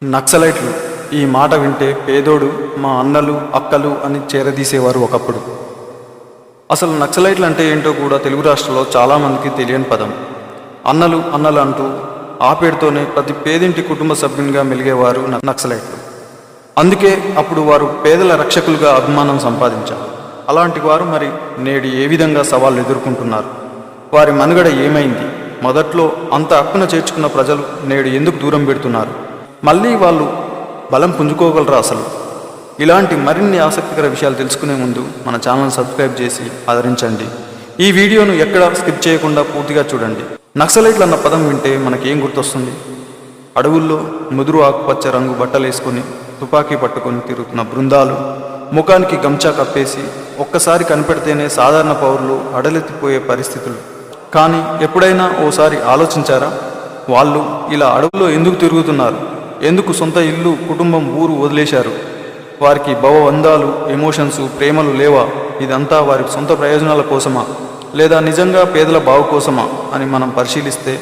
నక్సలైట్లు ఈ మాట వింటే పేదోడు మా అన్నలు అక్కలు అని చేరదీసేవారు ఒకప్పుడు. అసలు నక్సలైట్లు అంటే ఏంటో కూడా తెలుగు రాష్ట్రాల్లో చాలామందికి తెలియని పదం. అన్నలు అన్నలు అంటూ ఆ పేరుతోనే ప్రతి పేదింటి కుటుంబ సభ్యునిగా మెలిగేవారు నక్సలైట్లు. అందుకే అప్పుడు వారు పేదల రక్షకులుగా అభిమానం సంపాదించారు. అలాంటి వారు మరి నేడు ఏ విధంగా సవాళ్ళు ఎదుర్కొంటున్నారు? వారి మనుగడ ఏమైంది? మొదట్లో అంత హక్కున చేర్చుకున్న ప్రజలు నేడు ఎందుకు దూరం పెడుతున్నారు? మళ్ళీ వాళ్ళు బలం పుంజుకోగలరా అసలు? ఇలాంటి మరిన్ని ఆసక్తికర విషయాలు తెలుసుకునే ముందు మన ఛానల్ సబ్స్క్రైబ్ చేసి ఆదరించండి. ఈ వీడియోను ఎక్కడా స్కిప్ చేయకుండా పూర్తిగా చూడండి. నక్సలైట్లు అన్న పదం వింటే మనకేం గుర్తొస్తుంది? అడవుల్లో ముదురు ఆకుపచ్చ రంగు బట్టలు వేసుకొని తుపాకీ పట్టుకొని తిరుగుతున్న బృందాలు, ముఖానికి గంచా కప్పేసి ఒక్కసారి కనిపెడితేనే సాధారణ పౌరులు అడలెత్తిపోయే పరిస్థితులు. కానీ ఎప్పుడైనా ఓసారి ఆలోచించారా? వాళ్ళు ఇలా అడవుల్లో ఎందుకు తిరుగుతున్నారు? ఎందుకు సొంత ఇల్లు, కుటుంబం, ఊరు వదిలేశారు? వారికి భవబంధాలు, ఎమోషన్స్, ప్రేమలు లేవా? ఇదంతా వారి సొంత ప్రయోజనాల కోసమా, లేదా నిజంగా పేదల బావు కోసమా అని మనం పరిశీలిస్తే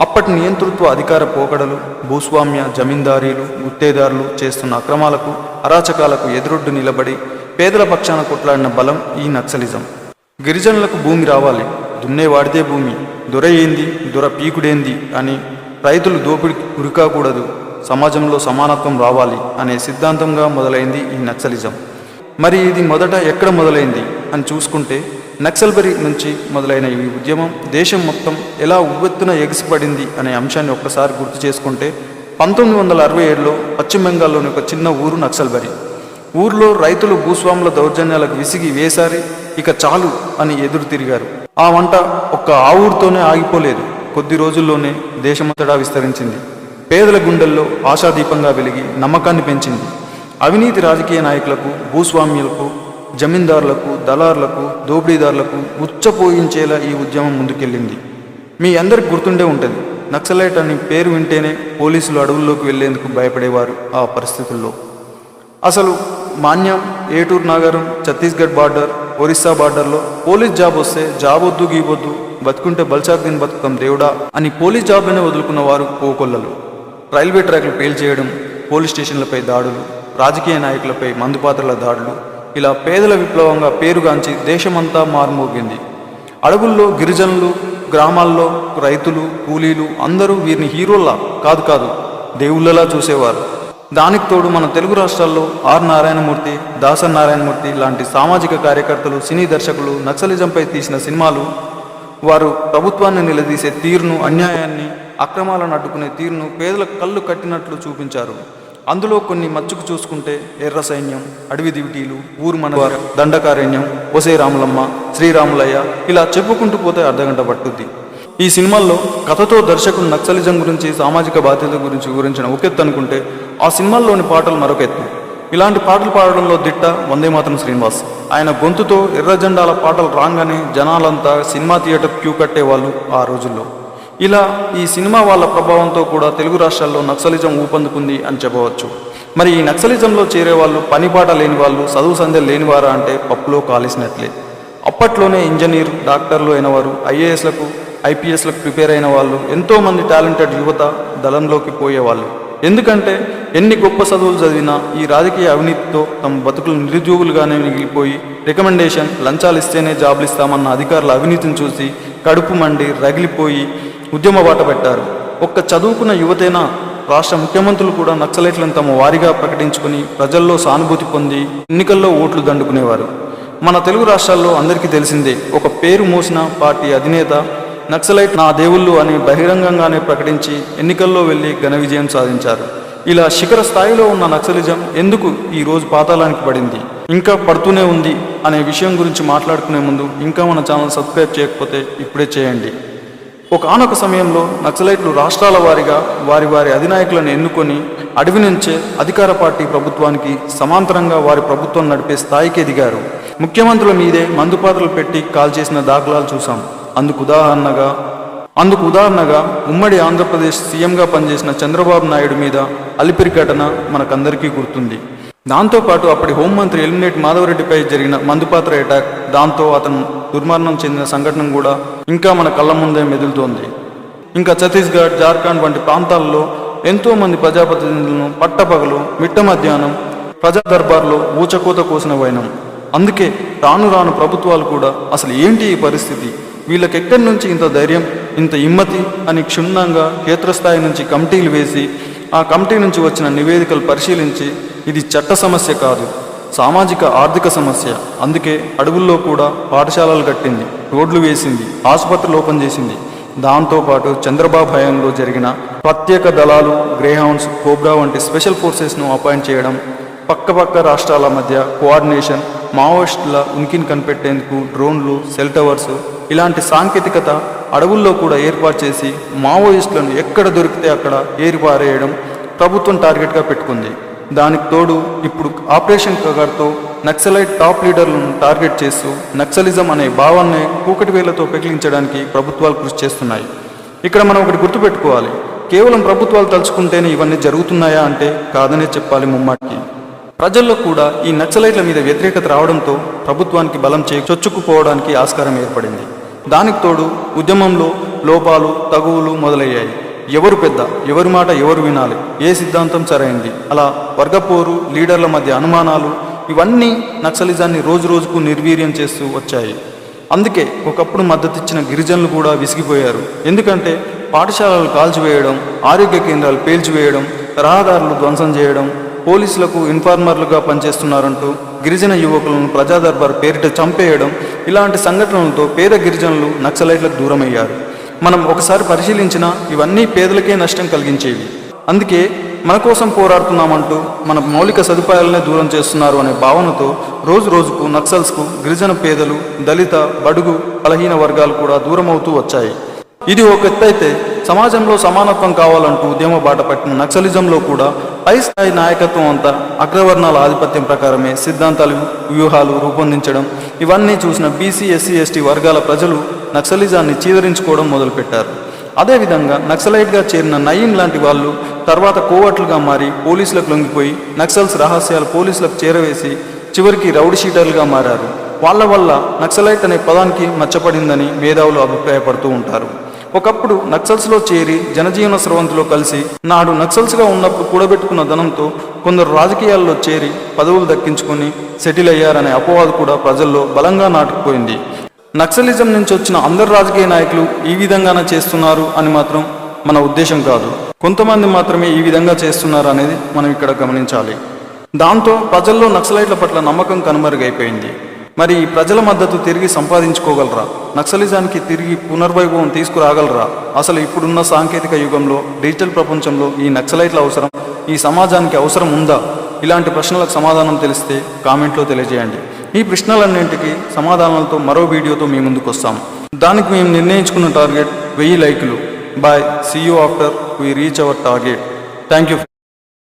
అప్పటి నియంతృత్వ అధికార పోకడలు, భూస్వామ్య జమీందారీలు, గుత్తేదారులు చేస్తున్న అక్రమాలకు, అరాచకాలకు ఎదురొడ్డు నిలబడి పేదల పక్షాన కొట్లాడిన బలం ఈ నక్సలిజం. గిరిజనులకు భూమి రావాలి, దున్నేవాడితే భూమి, దొర ఏంది, దొర పీకుడేంది అని రైతులు దోపిడి ఉరికాకూడదు, సమాజంలో సమానత్వం రావాలి అనే సిద్ధాంతంగా మొదలైంది ఈ నక్సలిజం. మరి ఇది మొదట ఎక్కడ మొదలైంది అని చూసుకుంటే నక్సల్బరీ నుంచి మొదలైన ఈ ఉద్యమం దేశం మొత్తం ఎలా ఉవ్వెత్తున ఎగిసిపడింది అనే అంశాన్ని ఒక్కసారి గుర్తు చేసుకుంటే 1967లో పశ్చిమ బెంగాల్లోని ఒక చిన్న ఊరు నక్సల్బరీ. ఊర్లో రైతులు భూస్వాముల దౌర్జన్యాలకు విసిగి వేసారి ఇక చాలు అని ఎదురు తిరిగారు. ఆ వంట ఒక్క ఆ ఊరితోనే ఆగిపోలేదు. కొద్ది రోజుల్లోనే దేశమంతటా విస్తరించింది. పేదల గుండెల్లో ఆశాదీపంగా వెలిగి నమ్మకాన్ని పెంచింది. అవినీతి రాజకీయ నాయకులకు, భూస్వామ్యులకు, జమీందారులకు, దళారులకు, దోపిడీదారులకు ఉచ్చపోయించేలా ఈ ఉద్యమం ముందుకెళ్ళింది. మీ అందరికి గుర్తుండే ఉంటుంది, నక్సలైట్ అని పేరు వింటేనే పోలీసులు అడవుల్లోకి వెళ్లేందుకు భయపడేవారు ఆ పరిస్థితుల్లో. అసలు మాన్యం, ఏటూరు నాగరం, ఛత్తీస్గఢ్ బార్డర్, ఒరిస్సా బార్డర్లో పోలీస్ జాబ్ వస్తే జాబొద్దు గీబొద్దు, బతుకుంటే బల్చాక్ బతుకుతాం దేవుడా అని పోలీస్ జాబ్లోనే వదులుకున్న వారు కోకొల్లలు. రైల్వే ట్రాక్లు పేల్చేయడం, పోలీస్ స్టేషన్లపై దాడులు, రాజకీయ నాయకులపై మందుపాత్రల దాడులు, ఇలా పేదల విప్లవంగా పేరుగాంచి దేశమంతా మారుమోగింది. అడవుల్లో గిరిజనులు, గ్రామాల్లో రైతులు, కూలీలు అందరూ వీరిని హీరోల్లా కాదు దేవుళ్ళలా చూసేవారు. దానికి తోడు మన తెలుగు రాష్ట్రాల్లో ఆర్ నారాయణమూర్తి, దాసరి నారాయణమూర్తి లాంటి సామాజిక కార్యకర్తలు, సినీ దర్శకులు నక్సలిజంపై తీసిన సినిమాలు వారు ప్రభుత్వాన్ని నిలదీసే తీరును, అన్యాయాన్ని, అక్రమాలను అడ్డుకునే తీరును పేదలకు కళ్ళు కట్టినట్లు చూపించారు. అందులో కొన్ని మచ్చుకు చూసుకుంటే ఎర్ర సైన్యం, అడవి దివిటీలు, ఊరు మనవారు, దండకారణ్యం, ఒసే రాములమ్మ, శ్రీరాములయ్య, ఇలా చెప్పుకుంటూ పోతే అర్ధగంట పట్టుద్ది. ఈ సినిమాల్లో కథతో దర్శకుడు నక్సలిజం గురించి, సామాజిక బాధ్యత గురించి వివరించిన ఒక ఎత్తు అనుకుంటే ఆ సినిమాల్లోని పాటలు మరొక ఎత్తు. ఇలాంటి పాటలు పాడడంలో దిట్ట వందేమాతరం శ్రీనివాస్. ఆయన గొంతుతో ఎర్ర జెండాల పాటలు రాగానే జనాలంతా సినిమా థియేటర్ క్యూ కట్టేవాళ్ళు ఆ రోజుల్లో. ఇలా ఈ సినిమా వాళ్ళ ప్రభావంతో కూడా తెలుగు రాష్ట్రాల్లో నక్సలిజం ఊపందుకుంది అని చెప్పవచ్చు. మరి ఈ నక్సలిజంలో చేరేవాళ్ళు పనిపాట లేని వాళ్ళు, చదువు సంధ్యలు లేనివారా అంటే పప్పులో కాలేసినట్లే. అప్పట్లోనే ఇంజనీర్, డాక్టర్లు అయినవారు, ఐఏఎస్లకు, ఐపీఎస్లకు ప్రిపేర్ అయిన వాళ్ళు, ఎంతోమంది టాలెంటెడ్ యువత దళంలోకి పోయేవాళ్ళు. ఎందుకంటే ఎన్ని గొప్ప చదువులు చదివినా ఈ రాజకీయ అవినీతితో తమ బతుకులు నిరుద్యోగులుగానే మిగిలిపోయి, రికమెండేషన్, లంచాలు ఇస్తేనే జాబులు ఇస్తామన్న అధికారుల అవినీతిని చూసి కడుపు మండి రగిలిపోయి ఉద్యమ బాట పెట్టారు. ఒక్క చదువుకున్న యువతేనా, రాష్ట్ర ముఖ్యమంత్రులు కూడా నక్సలైట్లను తమ వారిగా ప్రకటించుకుని ప్రజల్లో సానుభూతి పొంది ఎన్నికల్లో ఓట్లు దండుకునేవారు. మన తెలుగు రాష్ట్రాల్లో అందరికీ తెలిసిందే, ఒక పేరు మోసిన పార్టీ అధినేత నక్సలైట్ నా దేవుళ్ళు అని బహిరంగంగానే ప్రకటించి ఎన్నికల్లో వెళ్ళి ఘన విజయం సాధించారు. ఇలా శిఖర స్థాయిలో ఉన్న నక్సలిజం ఎందుకు ఈరోజు పాతాళానికి పడింది, ఇంకా పడుతూనే ఉంది అనే విషయం గురించి మాట్లాడుకునే ముందు ఇంకా మన ఛానల్ సబ్స్క్రైబ్ చేయకపోతే ఇప్పుడే చేయండి. ఒకానొక సమయంలో నక్సలైట్లు రాష్ట్రాల వారీగా వారి వారి అధినాయకులను ఎన్నుకొని అడవి నుంచే అధికార పార్టీ ప్రభుత్వానికి సమాంతరంగా వారి ప్రభుత్వం నడిపే స్థాయికి ఎదిగారు. ముఖ్యమంత్రుల మీదే మందుపాత్రలు పెట్టి కాల్చేసిన దాఖలాలు చూసాం. అందుకు ఉదాహరణగా ఉమ్మడి ఆంధ్రప్రదేశ్ సీఎంగా పనిచేసిన చంద్రబాబు నాయుడు మీద అలిపిరి ఘటన మనకందరికీ గుర్తుంది. దాంతోపాటు అప్పటి హోంమంత్రి ఎలిమినేట్ మాధవరెడ్డిపై జరిగిన మందుపాత్ర అటాక్, దాంతో అతను దుర్మరణం చెందిన సంఘటన కూడా ఇంకా మన కళ్ళ ముందే మెదులుతోంది. ఇంకా ఛత్తీస్గఢ్, జార్ఖండ్ వంటి ప్రాంతాల్లో ఎంతోమంది ప్రజాప్రతినిధులను పట్టపగలు మిట్ట మధ్యాహ్నం ప్రజా దర్బార్లో ఊచకోత కోసిన వైనం. అందుకే రాను రాను ప్రభుత్వాలు కూడా అసలు ఏంటి ఈ పరిస్థితి, వీళ్ళకెక్కడి నుంచి ఇంత ధైర్యం, ఇంత హిమ్మతి అని క్షుణ్ణంగా క్షేత్రస్థాయి నుంచి కమిటీలు వేసి ఆ కమిటీ నుంచి వచ్చిన నివేదికలు పరిశీలించి ఇది చట్ట సమస్య కాదు, సామాజిక ఆర్థిక సమస్య, అందుకే అడవుల్లో కూడా పాఠశాలలు కట్టింది, రోడ్లు వేసింది, ఆసుపత్రులు ఓపెన్ చేసింది. దాంతోపాటు చంద్రబాబు హయాంలో జరిగిన ప్రత్యేక దళాలు, గ్రేహౌండ్స్, కోబ్రా వంటి స్పెషల్ ఫోర్సెస్ను అపాయింట్ చేయడం, పక్క రాష్ట్రాల మధ్య కోఆర్డినేషన్, మావోయిస్టుల ఉనికిని కనిపెట్టేందుకు డ్రోన్లు, సెల్ టవర్స్ ఇలాంటి సాంకేతికత అడవుల్లో కూడా ఏర్పాటు చేసి మావోయిస్టులను ఎక్కడ దొరికితే అక్కడ ఏరిపారేయడం ప్రభుత్వం టార్గెట్గా పెట్టుకుంది. దానికి తోడు ఇప్పుడు ఆపరేషన్ కగార్తో నక్సలైట్ టాప్ లీడర్లను టార్గెట్ చేస్తూ నక్సలిజం అనే భావాన్ని కూకటి వేలతో పెకిలించడానికి ప్రభుత్వాలు కృషి చేస్తున్నాయి. ఇక్కడ మనం ఒకటి గుర్తుపెట్టుకోవాలి, కేవలం ప్రభుత్వాలు తలుచుకుంటేనే ఇవన్నీ జరుగుతున్నాయా అంటే కాదనే చెప్పాలి ముమ్మాటికి. ప్రజల్లో కూడా ఈ నక్సలైట్ల మీద వ్యతిరేకత రావడంతో ప్రభుత్వానికి బలం చొచ్చుకుపోవడానికి ఆస్కారం ఏర్పడింది. దానికి తోడు ఉద్యమంలో లోపాలు, తగువులు మొదలయ్యాయి. ఎవరు పెద్ద, ఎవరి మాట ఎవరు వినాలి, ఏ సిద్ధాంతం సరైంది, అలా వర్గపోరు, లీడర్ల మధ్య అనుమానాలు ఇవన్నీ నక్సలిజాన్ని రోజు రోజుకు నిర్వీర్యం చేస్తూ వచ్చాయి. అందుకే ఒకప్పుడు మద్దతిచ్చిన గిరిజనులు కూడా విసిగిపోయారు. ఎందుకంటే పాఠశాలలు కాల్చివేయడం, ఆరోగ్య కేంద్రాలు పేల్చివేయడం, రహదారులు ధ్వంసం చేయడం, పోలీసులకు ఇన్ఫార్మర్లుగా పనిచేస్తున్నారంటూ గిరిజన యువకులను ప్రజా దర్బార్ పేరిట చంపేయడం, ఇలాంటి సంఘటనలతో పేద గిరిజనులు నక్సలైట్లకు దూరమయ్యారు. మనం ఒకసారి పరిశీలించినా ఇవన్నీ పేదలకే నష్టం కలిగించేవి. అందుకే మన కోసం పోరాడుతున్నామంటూ మన మౌలిక సదుపాయాలనే దూరం చేస్తున్నారు అనే భావనతో రోజు రోజుకు నక్సల్స్కు గిరిజన పేదలు, దళిత, బడుగు, బలహీన వర్గాలు కూడా దూరమవుతూ వచ్చాయి. ఇది ఒక ఎత్తైతే సమాజంలో సమానత్వం కావాలంటూ ఉద్యమ బాట పట్టిన నక్సలిజంలో కూడా పై స్థాయి నాయకత్వం అంతా అగ్రవర్ణాల ఆధిపత్యం ప్రకారమే సిద్ధాంతాలు, వ్యూహాలు రూపొందించడం, ఇవన్నీ చూసిన బీసీ, ఎస్సీ, ఎస్టీ వర్గాల ప్రజలు నక్సలిజాన్ని చీదరించుకోవడం మొదలుపెట్టారు. అదేవిధంగా నక్సలైట్గా చేరిన నయీం లాంటి వాళ్ళు తర్వాత కోవట్లుగా మారి పోలీసులకు లొంగిపోయి నక్సల్స్ రహస్యాలు పోలీసులకు చేరవేసి చివరికి రౌడీ షీటర్లుగా మారారు. వాళ్ళ వల్ల నక్సలైట్ అనే పదానికి మచ్చపడిందని మేధావులు అభిప్రాయపడుతూ ఉంటారు. ఒకప్పుడు నక్సల్స్లో చేరి జనజీవన స్రవంతిలో కలిసి నాడు నక్సల్స్గా ఉన్నప్పుడు కూడబెట్టుకున్న ధనంతో కొందరు రాజకీయాల్లో చేరి పదవులు దక్కించుకొని సెటిల్ అయ్యారనే అపవాదు కూడా ప్రజల్లో బలంగా నాటుకుపోయింది. నక్సలిజం నుంచి వచ్చిన అందరు రాజకీయ నాయకులు ఈ విధంగానే చేస్తున్నారు అని మాత్రం మన ఉద్దేశం కాదు. కొంతమంది మాత్రమే ఈ విధంగా చేస్తున్నారు అనేది మనం ఇక్కడ గమనించాలి. దాంతో ప్రజల్లో నక్సలైట్ల పట్ల నమ్మకం కనుమరుగైపోయింది. మరి ఈ ప్రజల మద్దతు తిరిగి సంపాదించుకోగలరా? నక్సలిజానికి తిరిగి పునర్వైభవం తీసుకురాగలరా? అసలు ఇప్పుడున్న సాంకేతిక యుగంలో, డిజిటల్ ప్రపంచంలో ఈ నక్సలైట్ల అవసరం ఈ సమాజానికి అవసరం ఉందా? ఇలాంటి ప్రశ్నలకు సమాధానం తెలిస్తే కామెంట్లో తెలియజేయండి. ఈ ప్రశ్నలన్నింటికి సమాధానాలతో మరో వీడియోతో మీ ముందుకు వస్తాం. దానికి మేము నిర్ణయించుకున్న టార్గెట్ 1000 లైకులు. Bye, see you after we reach our target. Thank you.